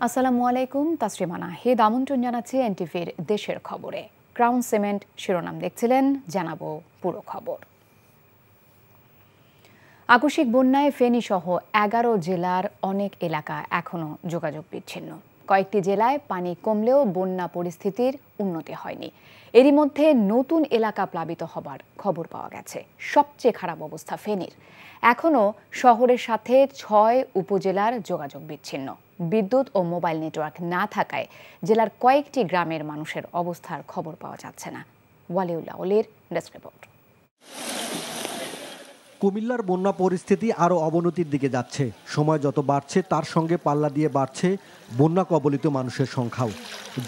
আসসালামু আলাইকুম, তাসরিমা নাহিদ আমন্ত্রণ জানাচ্ছি এনটিভির দেশের খবরে। ক্রাউন সিমেন্ট শিরোনাম দেখছিলেন, জানাবো পুরো খবর। আকস্মিক বন্যায় ফেনী সহ 11 জেলার অনেক এলাকা এখনো যোগাযোগ বিচ্ছিন্ন। কয়েকটি জেলায় পানি কমলেও বন্যা পরিস্থিতির উন্নতি হয়নি। এরই মধ্যে নতুন এলাকা প্লাবিত হবার খবর পাওয়া গেছে। সবচেয়ে খারাপ অবস্থা ফেনীর। এখনো শহরের সাথে 6 উপজেলার যোগাযোগ বিচ্ছিন্ন। বিদ্যুৎ ও মোবাইল নেটওয়ার্ক না থাকায় জেলার কয়েকটি গ্রামের মানুষের অবস্থার খবর পাওয়া যাচ্ছে না। ওয়ালিউল্লাহ অলির ডেস্ক রিপোর্ট। কুমিল্লার বন্যা পরিস্থিতি আরও অবনতির দিকে যাচ্ছে। সময় যত বাড়ছে তার সঙ্গে পাল্লা দিয়ে বাড়ছে বন্যা কবলিত মানুষের সংখ্যাও।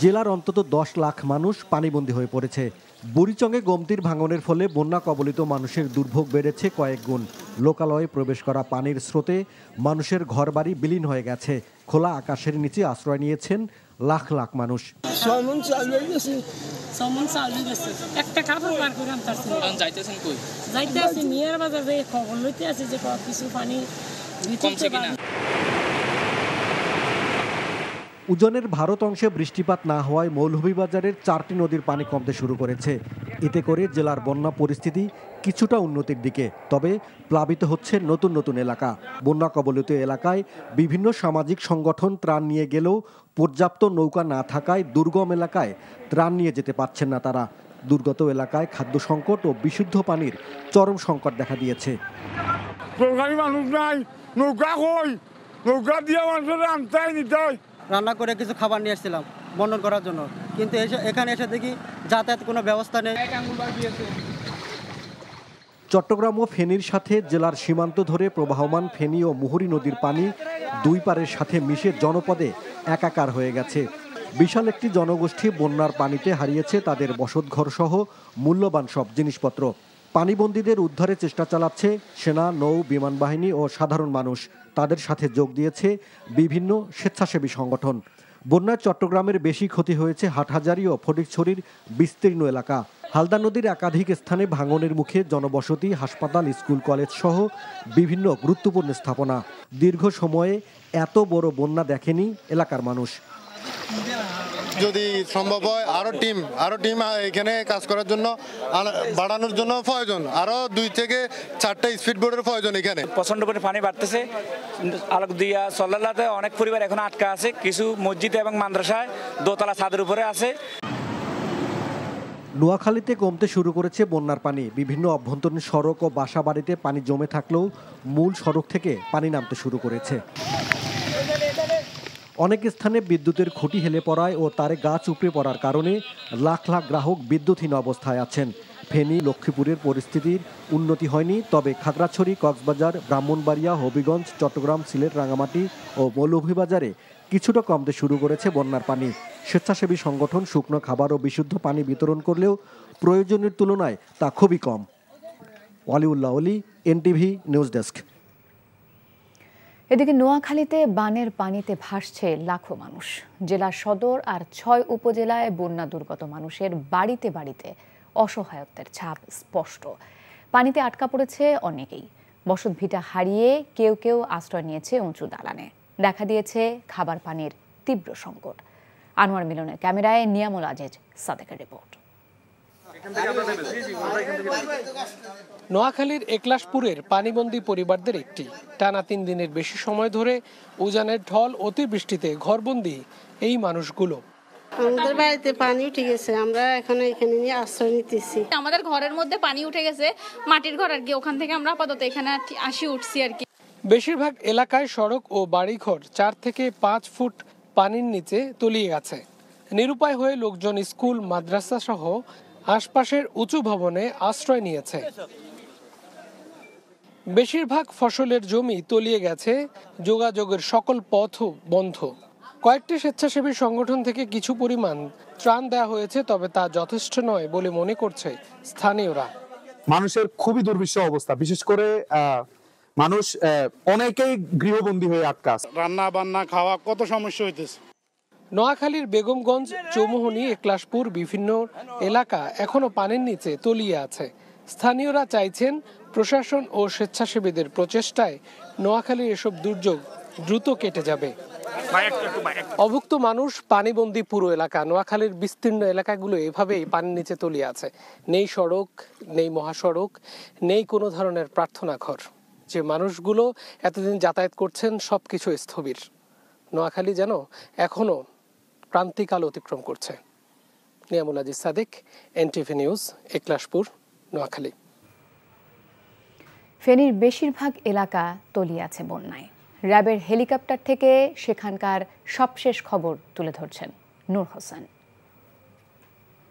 জেলার অন্তত 10 লাখ মানুষ পানিবন্দী হয়ে পড়েছে। বুড়িচংয়ে গোমতীর ভাঙনের ফলে বন্যা কবলিত মানুষের দুর্ভোগ বেড়েছে কয়েক গুণ। লোকালয়ে প্রবেশ করা পানির স্রোতে মানুষের ঘরবাড়ি বিলীন হয়ে গেছে। খোলা আকাশের নিচে আশ্রয় নিয়েছেন লাখ লাখ মানুষ। একটা কাপড় পার করে আনতাছি। যাইতেছেন কই? যাইতেছি মিয়ার বাজারে, খবর লইতে আছে যে কিছু পানি কমছে কিনা। উজনের ভারত অংশে বৃষ্টিপাত না হওয়ায় মৌলভীবাজারের 4টি নদীর পানি কমতে শুরু করেছে। এতে করে জেলার বন্যা পরিস্থিতি কিছুটা উন্নতির দিকে। তবে প্লাবিত হচ্ছে নতুন নতুন এলাকা। বন্যা কবলিত এলাকায় বিভিন্ন সামাজিক সংগঠন ত্রাণ নিয়ে গেলেও পর্যাপ্ত নৌকা না থাকায় দুর্গম এলাকায় ত্রাণ নিয়ে যেতে পারছেন না তারা। দুর্গত এলাকায় খাদ্য সংকট ও বিশুদ্ধ পানির চরম সংকট দেখা দিয়েছে। রান্না করে কিছু খাবার নিয়ে এসেছিলাম বন্টন করার জন্য, কিন্তু এখানে এসে দেখি যাতায়াত কোনো ব্যবস্থা নেই। চট্টগ্রাম ও ফেনীর সাথে জেলার সীমান্ত ধরে প্রবাহমান ফেনী ও মুহুরী নদীর পানি দুই পারের সাথে মিশে জনপদে একাকার হয়ে গেছে। বিশাল একটি জনগোষ্ঠী বন্যার পানিতে হারিয়েছে তাদের বসতঘর সহ মূল্যবান সব জিনিসপত্র। পানিবন্দীদের উদ্ধারে চেষ্টা চালাচ্ছে সেনা, নৌ, বিমান বাহিনী ও সাধারণ মানুষ। তাদের সাথে যোগ দিয়েছে বিভিন্ন স্বেচ্ছাসেবী সংগঠন। বন্যায় চট্টগ্রামের বেশি ক্ষতি হয়েছে হাটহাজারী ও ফটিকছড়ির বিস্তীর্ণ এলাকা। হালদা নদীর একাধিক স্থানে ভাঙনের মুখে জনবসতি, হাসপাতাল, স্কুল, কলেজ সহ বিভিন্ন গুরুত্বপূর্ণ স্থাপনা। দীর্ঘ সময়ে এত বড় বন্যা দেখেনি এলাকার মানুষ। যদি সম্ভব হয় আরো টিম এখানে কাজ করার জন্য বাড়ানোর জন্য প্রয়োজন। আরো 2 থেকে 4টা স্পিড বোটের প্রয়োজন। এখানে প্রচন্ড করে পানি বাড়তেছে। আলোকদিয়া সল্লাতে অনেক পরিবার এখন আটকা আছে। কিছু মসজিদ এবং মাদ্রাসায় দোতলা ছাদের উপরে আছে। নোয়াখালীতে কমতে শুরু করেছে বন্যার পানি। বিভিন্ন অভ্যন্তরীণ সড়ক ও বাসা বাড়িতে পানি জমে থাকলেও মূল সড়ক থেকে পানি নামতে শুরু করেছে। অনেক স্থানে বিদ্যুতের খুঁটি হেলে পড়ায় ও তারে গাছ উপড়ে পড়ার কারণে লাখ লাখ গ্রাহক বিদ্যুৎহীন অবস্থায় আছেন। ফেনী, লক্ষ্মীপুরের পরিস্থিতির উন্নতি হয়নি, তবে খাগড়াছড়ি, কক্সবাজার, ব্রাহ্মণবাড়িয়া, হবিগঞ্জ, চট্টগ্রাম, সিলেট, রাঙামাটি ও মৌলভীবাজারে কিছুটা কমতে শুরু করেছে বন্যার পানি। স্বেচ্ছাসেবী সংগঠন শুকনো খাবার ও বিশুদ্ধ পানি বিতরণ করলেও প্রয়োজনের তুলনায় তা খুবই কম। ওয়ালিউল্লাহ অলি, এনটিভি নিউজ ডেস্ক। এদিকে নোয়াখালীতে বানের পানিতে ভাসছে লাখো মানুষ। জেলা সদর আর 6 উপজেলায় বন্যা দুর্গত মানুষের বাড়িতে বাড়িতে অসহায়ত্বের ছাপ স্পষ্ট। পানিতে আটকা পড়েছে অনেকেই। বসতভিটা হারিয়ে কেউ কেউ আশ্রয় নিয়েছে উঁচু দালানে। দেখা দিয়েছে খাবার পানির তীব্র সংকট। আনোয়ার মিলনের ক্যামেরায় নিয়ামুল আজিজ সাদেকের রিপোর্ট। নোয়াখালীর একলাশপুরের পানিবন্দী পরিবারদের একটি। টানা 3 দিনের বেশি সময় ধরে উজানের ঢল অতিবৃষ্টিতে ঘরবন্দি এই মানুষগুলো। আমাদের বাড়িতে পানি উঠে গেছে, আমরা এখন এখানে নিয়ে আশ্রয় নিতেছি। আমাদের ঘরের মধ্যে পানি উঠে গেছে, মাটির ঘর আর কি, ওখান থেকে আমরা আপাতত এখানে উঠছি আর কি। বেশিরভাগ এলাকায় সড়ক ও বাড়িঘর 4 থেকে 5 ফুট পানির নিচে তলিয়ে গেছে। নিরুপায় হয়ে লোকজন স্কুল, মাদ্রাসা সহ আশপাশের উঁচু ভবনে আশ্রয় নিয়েছে। বেশিরভাগ ফসলের জমি তলিয়ে গেছে, যোগাযোগের সকল পথও বন্ধ। কয়েকটি স্বেচ্ছাসেবী সংগঠন থেকে কিছু পরিমাণ ত্রাণ দেওয়া হয়েছে, তবে তা যথেষ্ট নয় বলে মনে করছে স্থানীয়রা। মানুষের খুবই দুর্বিষহ অবস্থা, বিশেষ করে মানুষ অনেকেই গৃহবন্দী হয়ে আটকা আছে। রান্না বান্না খাওয়া কত সমস্যা হইতেছে। নোয়াখালীর বেগমগঞ্জ, চৌমুহনী, একলাশপুর বিভিন্ন এলাকা এখনো পানির নিচে তলিয়ে আছে। স্থানীয়রা চাইছেন প্রশাসন ও স্বেচ্ছাসেবীদের প্রচেষ্টায় নোয়াখালীর এসব দুর্যোগ দ্রুত কেটে যাবে। অভুক্ত মানুষ, পানিবন্দী পুরো এলাকা। নোয়াখালীর বিস্তীর্ণ এলাকাগুলো এভাবেই পানির নিচে তলিয়ে আছে। নেই সড়ক, নেই মহাসড়ক, নেই কোনো ধরনের প্রার্থনা ঘর। যে মানুষগুলো এতদিন যাতায়াত করছেন সবকিছু স্থবির। নোয়াখালী যেন এখনো ক্রান্তিকাল অতিক্রম করছে। Niamul Aziz Sadik, NTV news, Eklashpur, Noakhali. ফেনীর বেশিরভাগ এলাকা তলিয়ে আছে বন্যায়। র্যাবের হেলিকপ্টার থেকে সেখানকার সবশেষ খবর তুলে ধরছেন নূর হোসেন।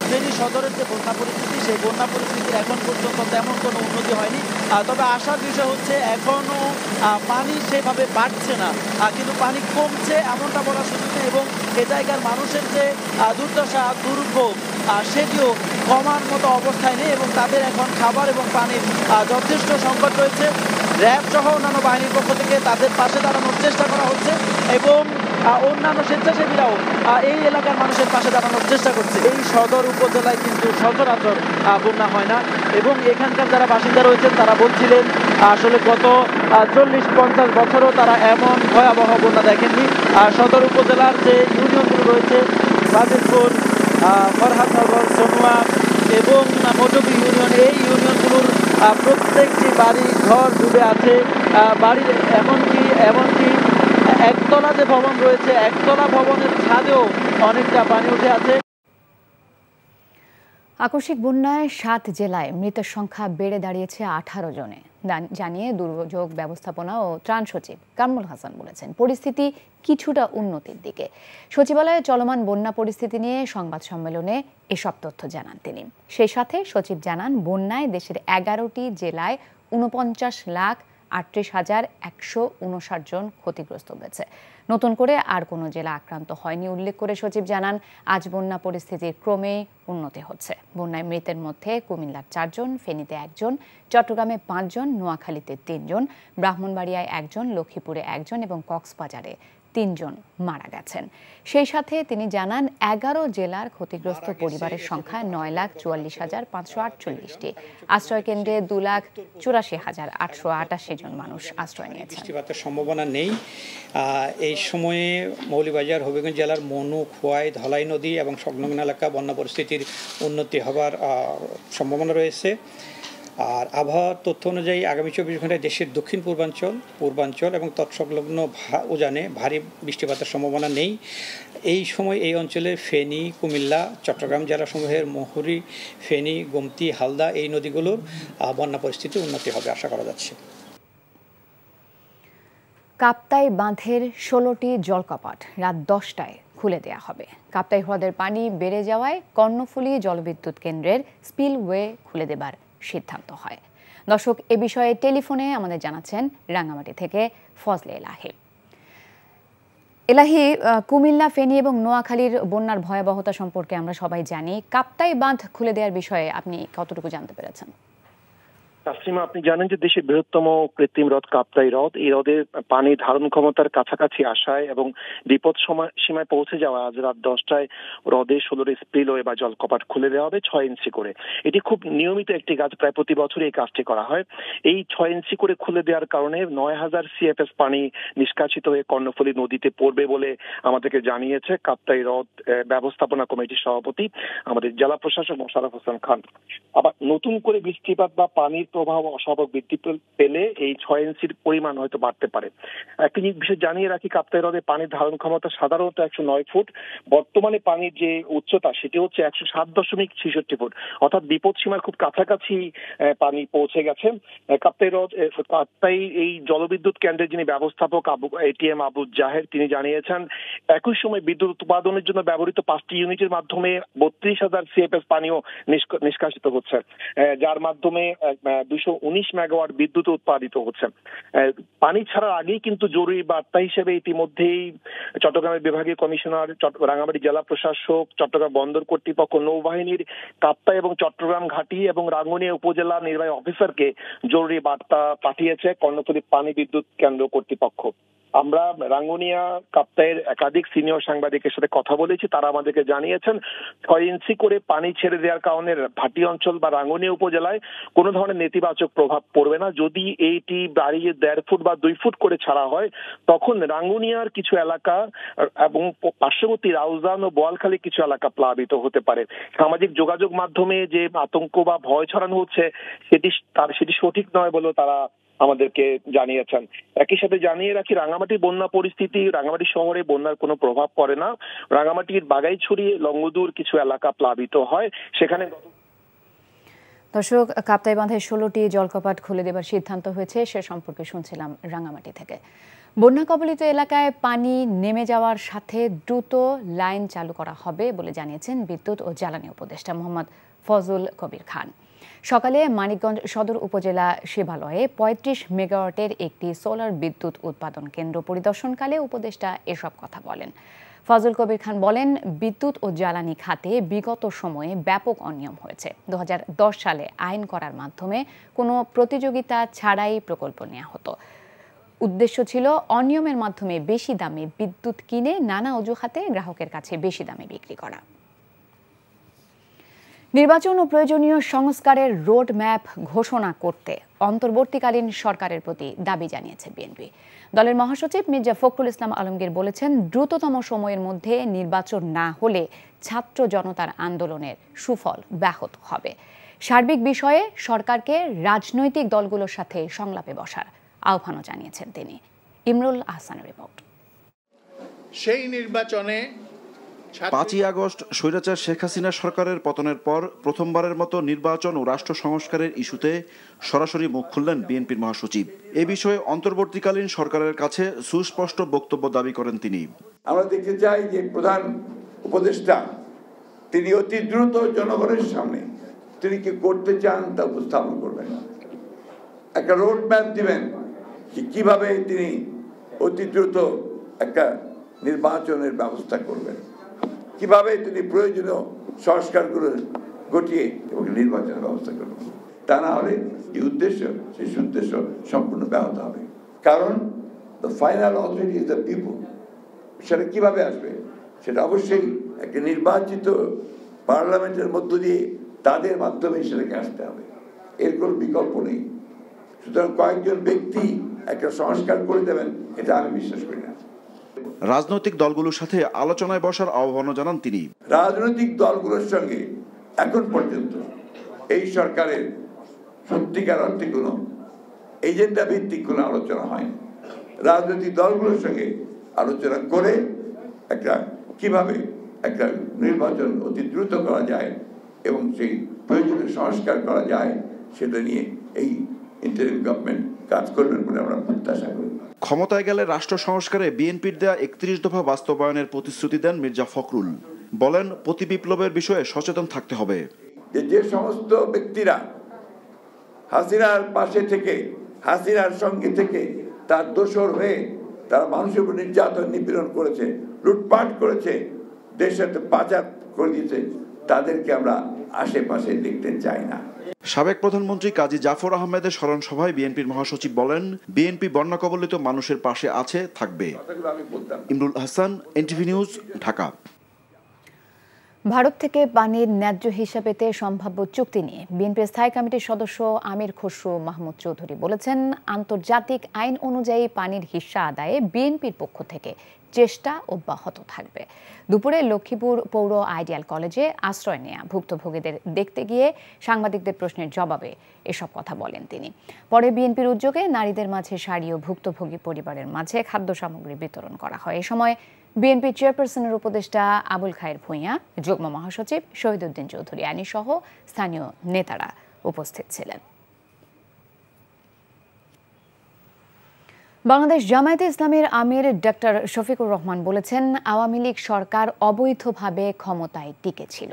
ফেনী সদরের যে বন্যা পরিস্থিতি, সেই বন্যা পরিস্থিতির এখন পর্যন্ত তেমন কোনো উন্নতি হয়নি। তবে আশার বিষয় হচ্ছে এখনো পানি সেভাবে বাড়ছে না, কিন্তু পানি কমছে এমনটা বলা সুযোগ নেই। এবং এ জায়গার মানুষের যে দুর্দশা, দুর্ভোগ, সেটিও কমার মতো অবস্থায় নেই এবং তাদের এখন খাবার এবং পানির যথেষ্ট সংকট রয়েছে। র্যাব সহ অন্যান্য বাহিনীর পক্ষ থেকে তাদের পাশে দাঁড়ানোর চেষ্টা করা হচ্ছে এবং অন্যান্য স্বেচ্ছাসেবীরাও এই এলাকার মানুষের পাশে দাঁড়ানোর চেষ্টা করছে। এই সদর উপজেলায় কিন্তু সচরাচর বন্যা হয় না এবং এখানকার যারা বাসিন্দা রয়েছেন তারা বলছিলেন আসলে গত 40-50 বছরও তারা এমন ভয়াবহ বন্যা দেখেননি। সদর উপজেলার যে ইউনিয়নগুলো রয়েছে, বাজিরপুর, ফরহাদনগর, সোনুয়া এবং মজুবি ইউনিয়ন, এই ইউনিয়নগুলোর প্রত্যেকটি বাড়ি ঘর ডুবে আছে। বাড়ির এমনকি একতলা যে ভবন রয়েছে, একতলা ভবনের ছাদেও অনেকটা পানি উঠে আছে। আকস্মিক বন্যায় 7 জেলায় মৃতের সংখ্যা বেড়ে দাঁড়িয়েছে 18 জনে জানিয়ে দুর্যোগ ব্যবস্থাপনা ও ত্রাণ সচিব কামরুল হাসান বলেছেন, পরিস্থিতি কিছুটা উন্নতির দিকে। সচিবালয়ে চলমান বন্যা পরিস্থিতি নিয়ে সংবাদ সম্মেলনে এসব তথ্য জানান তিনি। সেই সাথে সচিব জানান, বন্যায় দেশের 11টি জেলায় 49,38,159 জন ক্ষতিগ্রস্ত হয়েছে। নতুন করে আর কোনো জেলা আক্রান্ত হয়নি উল্লেখ করে সচিব জানান, আজ বন্যা পরিস্থিতির ক্রমেই উন্নতি হচ্ছে। বন্যায় মৃতের মধ্যে কুমিল্লার 4 জন, ফেনীতে 1 জন, চট্টগ্রামে 5 জন, নোয়াখালীতে 3 জন, ব্রাহ্মণবাড়িয়ায় 1 জন, লক্ষ্মীপুরে 1 জন এবং কক্সবাজারে 3 জন মারা গেছেন। সেই সাথে তিনি জানান, 11 জেলার ক্ষতিগ্রস্ত পরিবারের সংখ্যা 9,44,548টি। আশ্রয় কেন্দ্রে 2,84,888 জন মানুষ আশ্রয় নিয়েছেন। বৃষ্টিপাতের সম্ভাবনা নেই। এই সময়ে মৌলভীবাজার, হবিগঞ্জ জেলার মনু, খোয়াই, ধলাই নদী এবং সংলগ্ন এলাকা বন্যা পরিস্থিতির উন্নতি হবার সম্ভাবনা রয়েছে। আর আবহাওয়ার তথ্য অনুযায়ী আগামী 24 ঘন্টায় দেশের দক্ষিণ পূর্বাঞ্চল এবং তৎসংলগ্ন উজানে ভারী বৃষ্টিপাতের সম্ভাবনা নেই। এই সময় এই অঞ্চলের ফেনী, কুমিল্লা, চট্টগ্রাম জেলাসমূহের মুহুরী, ফেনী, গোমতী, হালদা এই নদীগুলোর বন্যা পরিস্থিতি উন্নতি হবে আশা করা যাচ্ছে। কাপ্তাই বাঁধের 16টি জলকপাট রাত 10টায় খুলে দেওয়া হবে। কাপ্তাই হ্রদের পানি বেড়ে যাওয়ায় কর্ণফুলী জলবিদ্যুৎ কেন্দ্রের স্পিলওয়ে খুলে দেবার সিদ্ধান্ত হয়। দর্শক, এ বিষয়ে টেলিফোনে আমাদের জানাচ্ছেন রাঙ্গামাটি থেকে ফজলে এলাহি। এলাহি, কুমিল্লা, ফেনী এবং নোয়াখালীর বন্যার ভয়াবহতা সম্পর্কে আমরা সবাই জানি। কাপ্তাই বাঁধ খুলে দেওয়ার বিষয়ে আপনি কতটুকু জানতে পেরেছেন? তাসলিমা, আপনি জানেন যে দেশের বৃহত্তম কৃত্রিম হ্রদ কাপ্তাই হ্রদ, এই হ্রদের পানি ধারণ ক্ষমতার কাছাকাছি আসায় এবং বিপদ সীমায় পৌঁছে যাওয়া আজ রাত 10টায় হ্রদে 16 স্পিলওয়ে বা জলকপাট খুলে দেওয়া হবে 6 ইঞ্চি করে। এটি খুব নিয়মিত একটি কাজ, প্রায় প্রতি বছরই এই কাজটি করা হয়। এই 6 ইঞ্চি করে খুলে দেওয়ার কারণে 9,000 CFS পানি নিষ্কাশিত হয়ে কর্ণফুলী নদীতে পড়বে বলে আমাদেরকে জানিয়েছে কাপ্তাই হ্রদ ব্যবস্থাপনা কমিটির সভাপতি আমাদের জেলা প্রশাসক মোশাররফ হোসেন খান। আবার নতুন করে বৃষ্টিপাত বা পানির প্রভাব অস্বাভাবিক বৃদ্ধি পেলে এই 6 ইঞ্চির পরিমাণ হয়তো বাড়তে পারে। একটি বিষয় জানিয়ে রাখি, কাপ্তাই হ্রদে পানির ধারণ ক্ষমতা সাধারণত 109 ফুট। বর্তমানে পানির যে উচ্চতা সেটি হচ্ছে 107.66 ফুট, অর্থাৎ বিপদ সীমার খুব কাছাকাছি পানি পৌঁছে গেছে। কাপ্তাই এই জলবিদ্যুৎ কেন্দ্রের যিনি ব্যবস্থাপক ATM আবু জাহের, তিনি জানিয়েছেন একই সময় বিদ্যুৎ উৎপাদনের জন্য ব্যবহৃত 5টি ইউনিটের মাধ্যমে 32,000 CFS পানিও নিষ্কাশিত হচ্ছে, যার মাধ্যমে 219 মেগাওয়াট বিদ্যুৎ উৎপাদিত হচ্ছে। পানি ছাড়ার আগেই কিন্তু জরুরি বার্তা হিসেবে ইতিমধ্যেই চট্টগ্রামের বিভাগীয় কমিশনার, রাঙ্গামাটি জেলা প্রশাসক, চট্টগ্রাম বন্দর কর্তৃপক্ষ, নৌবাহিনীর কাপ্তাই এবং চট্টগ্রাম ঘাটি এবং রাঙ্গুনিয়া উপজেলা নির্বাহী অফিসারকে জরুরি বার্তা পাঠিয়েছে কর্ণফুলী পানি বিদ্যুৎ কেন্দ্র কর্তৃপক্ষ। আমরা রাঙ্গুনিয়া কাপ্তাইয়ের একাধিক সিনিয়র সাংবাদিকের সাথে কথা বলেছি, তারা আমাদেরকে জানিয়েছেন 6 ইঞ্চি করে পানি ছেড়ে দেওয়ার কারণে ভাটি অঞ্চল বা রাঙ্গুনিয়া উপজেলায় কোনো ধরনের নেতিবাচক প্রভাব পড়বে না। যদি এইটি বাড়িয়ে 1.5 ফুট বা 2 ফুট করে ছাড়া হয়, তখন রাঙ্গুনিয়ার কিছু এলাকা এবং পার্শ্ববর্তী রাউজান ও বোয়ালখালী কিছু এলাকা প্লাবিত হতে পারে। সামাজিক যোগাযোগ মাধ্যমে যে আতঙ্ক বা ভয় ছড়ানো হচ্ছে সেটি সঠিক নয় বলেও তারা আমাদেরকে জানিয়েছেন। একই সাথে জানিয়ে রাখি, রাঙ্গামাটি বন্যা পরিস্থিতি, রাঙ্গামাটি শহরে বন্যার কোনো প্রভাব পড়ে না। রাঙ্গামাটির বাগাইছড়ি, লংগদুর কিছু এলাকা প্লাবিত হয়, সেখানে দর্শক, কাপ্তাই বাঁধের 16টি জলকপাট খুলে দেবার সিদ্ধান্ত হয়েছে, সে সম্পর্কে শুনছিলাম রাঙ্গামাটি থেকে। বন্যা কবলিত এলাকায় পানি নেমে যাওয়ার সাথে দ্রুত লাইন চালু করা হবে বলে জানিয়েছেন বিদ্যুৎ ও জ্বালানি উপদেষ্টা মোহাম্মদ ফজল কবির খান। সকালে মানিকগঞ্জ সদর উপজেলা শিবালয়ে 35 মেগাওয়াটের একটি সোলার বিদ্যুৎ উৎপাদন কেন্দ্র পরিদর্শনকালে উপদেষ্টা এসব কথা বলেন। ফজল কবির খান বলেন, বিদ্যুৎ ও জ্বালানি খাতে বিগত সময়ে ব্যাপক অনিয়ম হয়েছে। 2010 সালে আইন করার মাধ্যমে কোনো প্রতিযোগিতা ছাড়াই প্রকল্প নেওয়া হতো। উদ্দেশ্য ছিল অনিয়মের মাধ্যমে বেশি দামে বিদ্যুৎ কিনে নানা অজুহাতে গ্রাহকের কাছে বেশি দামে বিক্রি করা। নির্বাচন ও প্রয়োজনীয় সংস্কারের রোড ম্যাপ ঘোষণা করতে অন্তর্বর্তীকালীন সরকারের প্রতি দাবি জানিয়েছে বিএনপি। দলের মহাসচিব মির্জা ফখরুল ইসলাম আলমগীর বলেছেন, দ্রুততম সময়ের মধ্যে নির্বাচন না হলে ছাত্র জনতার আন্দোলনের সুফল ব্যাহত হবে। সার্বিক বিষয়ে সরকারকে রাজনৈতিক দলগুলোর সাথে সংলাপে বসার আহ্বানও জানিয়েছেন তিনি। ইমরুল আহসানের রিপোর্ট। সেই নির্বাচনে 5ই আগস্ট স্বৈরাচার শেখ হাসিনা সরকারের পতনের পর প্রথমবারের মতো নির্বাচন ও রাষ্ট্র সংস্কারের ইস্যুতে সরাসরি মুখ খুললেন বিএনপির মহাসচিব। এ বিষয়ে অন্তর্বর্তীকালীন সরকারের কাছে সুস্পষ্ট বক্তব্য দাবি করেন তিনি। আমরা দেখতে চাই যে প্রধান উপদেষ্টা তিনি অতি দ্রুত জনগণের সামনে তিনি কি করতে চান তা উপস্থাপন করবেন, একটা রোড ম্যাপ দিবেন কিভাবে তিনি অতি দ্রুত একটা নির্বাচনের ব্যবস্থা করবেন, কিভাবে তিনি প্রয়োজনীয় সংস্কারগুলো ঘটিয়ে এবং নির্বাচনের ব্যবস্থা করবেন। তা না হলে এই উদ্দেশ্য, সেই উদ্দেশ্য সম্পূর্ণ ব্যাহত হবে। কারণ the final authority is the people. সেটা কিভাবে আসবে? সেটা অবশ্যই একটা নির্বাচিত পার্লামেন্টের মধ্য দিয়ে তাদের মাধ্যমে সেটাকে আসতে হবে, এর কোনো বিকল্প নেই। সুতরাং কয়েকজন ব্যক্তি একটা সংস্কার করে দেবেন, এটা আমি বিশ্বাস করি না। রাজনৈতিক দলগুলোর সাথে আলোচনায় বসার আহ্বানও জানান তিনি। রাজনৈতিক দলগুলোর সঙ্গে এখন পর্যন্ত এই সরকারের সত্যিকার অর্থে কোনো এজেন্ডা ভিত্তিক কোনো আলোচনা হয়নি। রাজনৈতিক দলগুলোর সঙ্গে আলোচনা করে একটা কিভাবে একটা নির্বাচন অতি দ্রুত করা যায় এবং সেই প্রয়োজনীয় সংস্কার করা যায় সেটা নিয়ে এই ইন্টারিম গভর্নমেন্ট কাজ করবেন বলে আমরা প্রত্যাশা করি। ক্ষমতায় গেলে রাষ্ট্র সংস্কারে বিএনপির দেয়া 31 দফা বাস্তবায়নের প্রতিশ্রুতি দেন মির্জা ফখরুল। বলেন, প্রতি বিপ্লবের বিষয়ে সচেতন থাকতে হবে। যে সমস্ত ব্যক্তিরা হাসিনার পাশে থেকে, হাসিনার সঙ্গে থেকে তার দোসর হয়ে তারা মানুষের উপর নির্যাতন নিপীড়ন করেছে, লুটপাট করেছে, দেশের পাচার করে দিয়েছে, তাদেরকে আমরা আশেপাশে দেখতে চাই না। সাবেক প্রধানমন্ত্রী কাজী জাফর আহমেদের স্মরণ সভায় বিএনপির মহাসচিব বলেন, বিএনপি বন্যা কবলিত মানুষের পাশে আছে, থাকবে। Imrul Hasan, NTV news, Dhaka. ভারত থেকে পানির ন্যায্য হিসাব পেতে সম্ভাব্য চুক্তি নিয়ে বিএনপির স্থায়ী কমিটির সদস্য আমির খসরু মাহমুদ চৌধুরী বলেছেন, আন্তর্জাতিক আইন অনুযায়ী পানির হিস্যা আদায়ে বিএনপির পক্ষ থেকে চেষ্টা অব্যাহত থাকবে। দুপুরে লক্ষ্মীপুর পৌর আইডিয়াল কলেজে আশ্রয় নেয়া ভুক্তভোগীদের দেখতে গিয়ে সাংবাদিকদের প্রশ্নের জবাবে এসব কথা বলেন তিনি। পরে বিএনপির উদ্যোগে নারীদের মাঝে শাড়ি ও ভুক্তভোগী পরিবারের মাঝে খাদ্য সামগ্রী বিতরণ করা হয়। এ সময় বিএনপি চেয়ারপারসনের উপদেষ্টা আবুল খায়ের ভূঁইয়া, যুগ্ম মহাসচিব শহীদউদ্দিন চৌধুরী আনি সহ স্থানীয় নেতারা উপস্থিত ছিলেন। বাংলাদেশ জামায়াতে ইসলামের আমির ডক্টর শফিকুর রহমান বলেছেন, আওয়ামী লীগ সরকার অবৈধভাবে ক্ষমতায় টিকেছিল।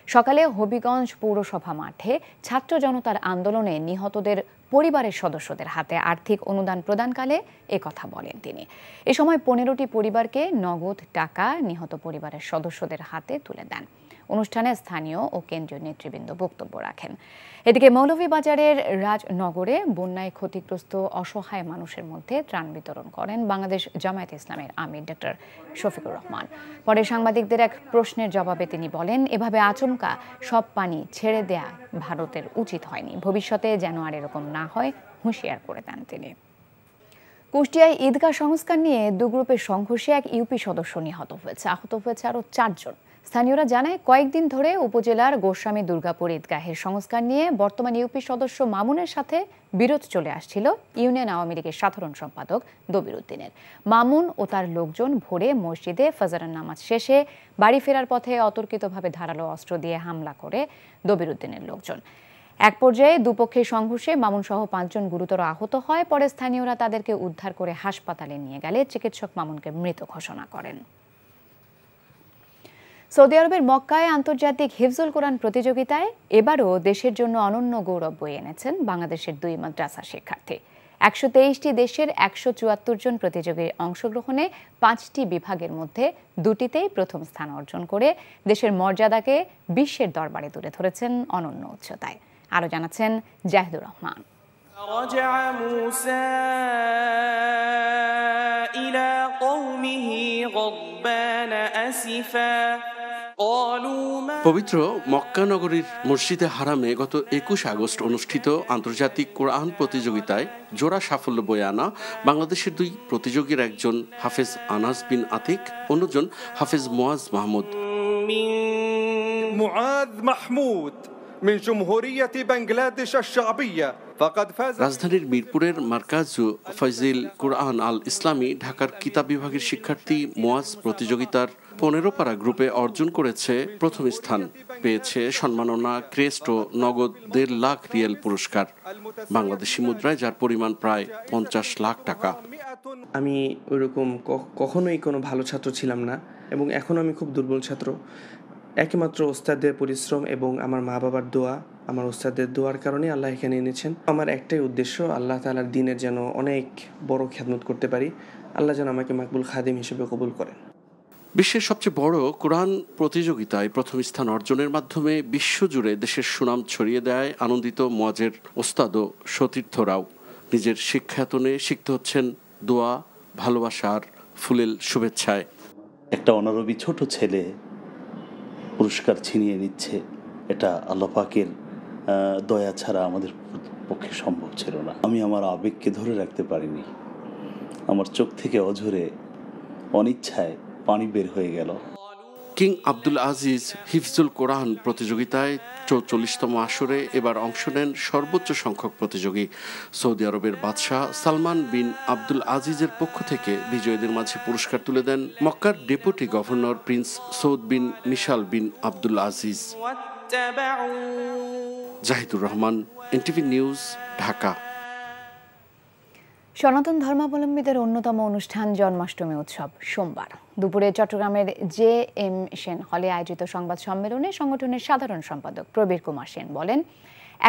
সকালে হবিগঞ্জ পৌরসভা মাঠে ছাত্র জনতার আন্দোলনে নিহতদের পরিবারের সদস্যদের হাতে আর্থিক অনুদান প্রদানকালে একথা বলেন তিনি। এ সময় 15টি পরিবারকে নগদ টাকা নিহত পরিবারের সদস্যদের হাতে তুলে দেন। অনুষ্ঠানে স্থানীয় ও কেন্দ্রীয় নেতৃবৃন্দ বক্তব্য রাখেন। এদিকে মৌলভীবাজারের রাজনগরে বন্যায় ক্ষতিগ্রস্ত অসহায় মানুষের মধ্যে ত্রাণ বিতরণ করেন বাংলাদেশ জামায়াতে ইসলামের আমির ডক্টর শফিকুর রহমান। পরে সাংবাদিকদের এক প্রশ্নের জবাবে তিনি বলেন, এভাবে আচমকা সব পানি ছেড়ে দেয়া ভারতের উচিত হয়নি, ভবিষ্যতে যেন আর এরকম না হয় হুঁশিয়ার করে দেন তিনি। কুষ্টিয়ায় ঈদগাহ সংস্কার নিয়ে দু গ্রুপের সংঘর্ষে এক ইউপি সদস্য নিহত হয়েছে, আহত হয়েছে আরও 4 জন। স্থানীয়রা জানায়, কয়েকদিন ধরে উপজেলার গোস্বামী দুর্গাপুর ঈদগাহের সংস্কার নিয়ে বর্তমান ইউপি সদস্য মামুনের সাথে বিরোধ চলে আসছিল ইউনিয়ন আওয়ামী লীগের সাধারণ সম্পাদক দবির উদ্দিনের। মামুন ও তার লোকজন ভোরে মসজিদে ফজরের নামাজ শেষে বাড়ি ফেরার পথে অতর্কিতভাবে ধারালো অস্ত্র দিয়ে হামলা করে দবির উদ্দিনের লোকজন। এক পর্যায়ে দুপক্ষের সংঘর্ষে মামুন সহ 5 জন গুরুতর আহত হয়। পরে স্থানীয়রা তাদেরকে উদ্ধার করে হাসপাতালে নিয়ে গেলে চিকিৎসক মামুনকে মৃত ঘোষণা করেন। সৌদি আরবের মক্কায় আন্তর্জাতিক হিফজুল কোরআন প্রতিযোগিতায় এবারও দেশের জন্য অনন্য গৌরব বয়ে এনেছেন বাংলাদেশের 2 মাদ্রাসা শিক্ষার্থী। 123টি দেশের 174 জন প্রতিযোগীর অংশগ্রহণে 5টি বিভাগের মধ্যে 2টিতেই প্রথম স্থান অর্জন করে দেশের মর্যাদাকে বিশ্বের দরবারে তুলে ধরেছেন অনন্য উচ্চতায়। আরো জানাচ্ছেন জাহিদুর রহমান। رجع موسى إلى قومه غضبان أسفا পবিত্র মক্কা নগরীর মসজিদে হারামে গত 21 আগস্ট অনুষ্ঠিত আন্তর্জাতিক কোরআন প্রতিযোগিতায় জোড়া সাফল্য বয়ে আনা বাংলাদেশের 2 প্রতিযোগীর একজন হাফেজ আনাস বিন আতিক, অন্যজন হাফেজ মুআজ মাহমুদ। মুআজ মাহমুদ من جمهورية بنغلاديش الشعبية فقد فاز। রাজধানীর মিরপুরের মার্কাজু ফয়জিল কুরআন আল ইসলামী ঢাকার কিতাব বিভাগের শিক্ষার্থী মুআজ প্রতিযোগিতার 15 পারা গ্রুপে অর্জন করেছে প্রথম স্থান, পেয়েছে সম্মাননা, ক্রেস্ট ও নগদ 1.5 লাখ রিয়াল পুরস্কার, বাংলাদেশি মুদ্রায় যার পরিমাণ প্রায় 50 লাখ টাকা। আমি ওইরকম কখনোই কোনো ভালো ছাত্র ছিলাম না এবং এখন আমি খুব দুর্বল ছাত্র। একমাত্র ওস্তাদের পরিশ্রম এবং আমার মা বাবার দোয়া, আমার ওস্তাদের দোয়ার কারণে আল্লাহ এখানে এনেছেন। আমার একটাই উদ্দেশ্য, আল্লাহ তাআলার দ্বীনের যেন অনেক বড় খিদমত করতে পারি, আল্লাহ যেন আমাকে মাকবুল খাদিম হিসেবে কবুল করেন। বিশ্বের সবচেয়ে বড় কোরআন প্রতিযোগিতায় প্রথম স্থান অর্জনের মাধ্যমে বিশ্বজুড়ে দেশের সুনাম ছড়িয়ে দেয় আনন্দিত মুআজের ওস্তাদ ও সতীর্থরাও। নিজের শিক্ষায়তনে শিখতে হচ্ছেন দোয়া, ভালোবাসার ফুলেল শুভেচ্ছায়। একটা অনারবি ছোট ছেলে পুরস্কার ছিনিয়ে নিচ্ছে, এটা আল্লাহ পাকের দয়া ছাড়া আমাদের পক্ষে সম্ভব ছিল না। আমি আমার আবেগকে ধরে রাখতে পারিনি, আমার চোখ থেকে অঝরে অনিচ্ছায় পানি বের হয়ে গেল। কিং আব্দুল আজিজ হিফজুল কোরআন প্রতিযোগিতায় 44তম আসরে এবার অংশ নেন সর্বোচ্চ সংখ্যক প্রতিযোগী। সৌদি আরবের বাদশাহ সালমান বিন আব্দুল আজিজের পক্ষ থেকে বিজয়ীদের মাঝে পুরস্কার তুলে দেন মক্কার deputy governor prince Saud bin Mishal bin Abdul Aziz. Zahidur Rahman, NTV news, Dhaka. সনাতন ধর্মাবলম্বীদের অন্যতম অনুষ্ঠান জন্মাষ্টমী উৎসব সোমবার দুপুরে চট্টগ্রামের JM সেন হলে আয়োজিত সংবাদ সম্মেলনে সংগঠনের সাধারণ সম্পাদক প্রবীর কুমার সেন বলেন,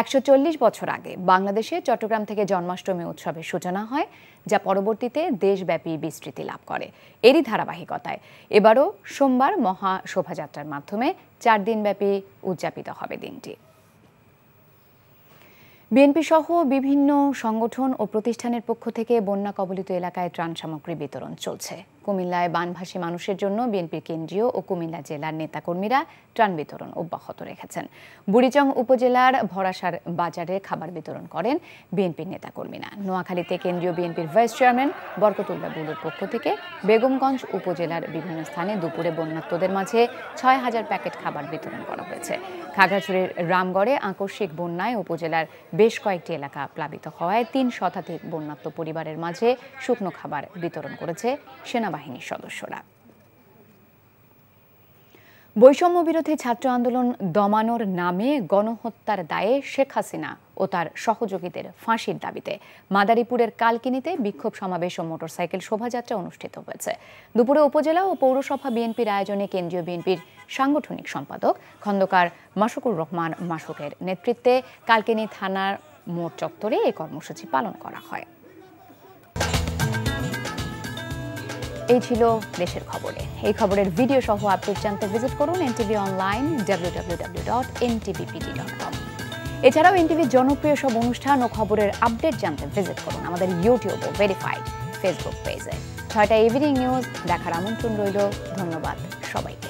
140 বছর আগে বাংলাদেশে চট্টগ্রাম থেকে জন্মাষ্টমী উৎসবের সূচনা হয়, যা পরবর্তীতে দেশব্যাপী বিস্তৃতি লাভ করে। এরই ধারাবাহিকতায় এবারও সোমবার মহা শোভাযাত্রার মাধ্যমে 4 দিনব্যাপী উদযাপিত হবে দিনটি। বিএনপি সহ বিভিন্ন সংগঠন ও প্রতিষ্ঠানের পক্ষ থেকে বন্যা কবলিত এলাকায় ত্রাণ সামগ্রী বিতরণ চলছে। কুমিল্লায় বানভাসী মানুষের জন্য বিএনপির কেন্দ্রীয় ও কুমিল্লা জেলার নেতাকর্মীরা ত্রাণ বিতরণ অব্যাহত রেখেছেন। বুড়িচং উপজেলার ভরাসার বাজারে খাবার বিতরণ করেন বিএনপির নেতাকর্মীরা। নোয়াখালীতে কেন্দ্রীয় বিএনপির ভাইস চেয়ারম্যান বরকতুল্লাহ বুলুর পক্ষ থেকে বেগমগঞ্জ উপজেলার বিভিন্ন স্থানে দুপুরে বন্যার্তদের মাঝে 6000 প্যাকেট খাবার বিতরণ করা হয়েছে। খাগড়াছড়ির রামগড়ে আকস্মিক বন্যায় উপজেলার বেশ কয়েকটি এলাকা প্লাবিত হওয়ায় 3 শতাধিক বন্যার্ত পরিবারের মাঝে শুকনো খাবার বিতরণ করেছে সেনাবাহিনীর সদস্যরা। বৈষম্য বিরোধী ছাত্র আন্দোলন দমানোর নামে গণহত্যার দায়ে শেখ হাসিনা ও তার সহযোগীদের ফাঁসির দাবিতে মাদারীপুরের কালকিনিতে বিক্ষোভ সমাবেশ ও মোটরসাইকেল শোভাযাত্রা অনুষ্ঠিত হয়েছে। দুপুরে উপজেলা ও পৌরসভা বিএনপির আয়োজনে কেন্দ্রীয় বিএনপির সাংগঠনিক সম্পাদক খন্দকার মাসুকুর রহমান মাসুকের নেতৃত্বে কালকিনি থানার মোড় চত্বরে এই কর্মসূচি পালন করা হয়। এই ছিল দেশের খবরে। এই খবরের ভিডিও সহ আপডেট জানতে ভিজিট করুন এনটিভি অনলাইন www.ntvpt.com। এছাড়াও এনটিভির জনপ্রিয় সব অনুষ্ঠান ও খবরের আপডেট জানতে ভিজিট করুন আমাদের ইউটিউব ও ভেরিফাইড ফেসবুক পেজে। 6টা ইভিনিং নিউজ দেখার আমন্ত্রণ রইল। ধন্যবাদ সবাইকে।